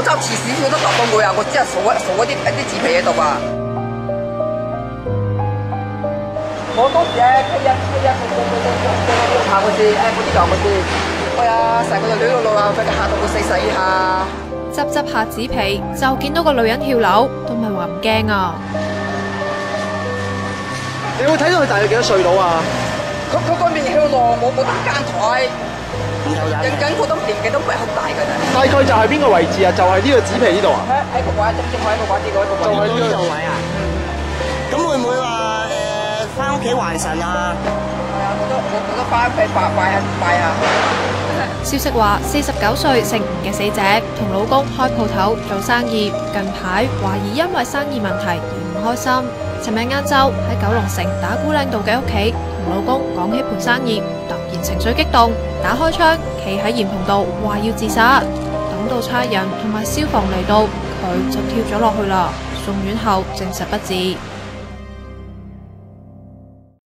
執遲少少都揼到佢啊！我只係數一啲紙皮喺度啊！我當時咧，佢爬過去，嗰啲舊嗰啲，哎呀，成個就攣到路啊，俾佢嚇到佢死下。執下紙皮就見到個女人跳樓，都咪話唔驚啊！你會睇到佢大約幾多歲到啊？佢面向落，冇得間台，認緊佢都年紀都唔係好大㗎啦。大概就係邊個位置啊？就係呢個紙皮呢度啊？喺個位，正喺個位置嗰個位。就係呢個位啊？咁會唔會話翻屋企還神啊？係啊，我都翻屋企拜啊！消息話，49歲姓吳嘅死者同老公開鋪頭做生意，近排懷疑因為生意問題而唔開心。尋日晏晝喺九龍城打鼓嶺道嘅屋企，同老公講起盤生意，突然情緒激動，打開窗，企喺簷篷度話要自殺。等到差人同埋消防嚟到，佢就跳咗落去啦。送院後證實不治。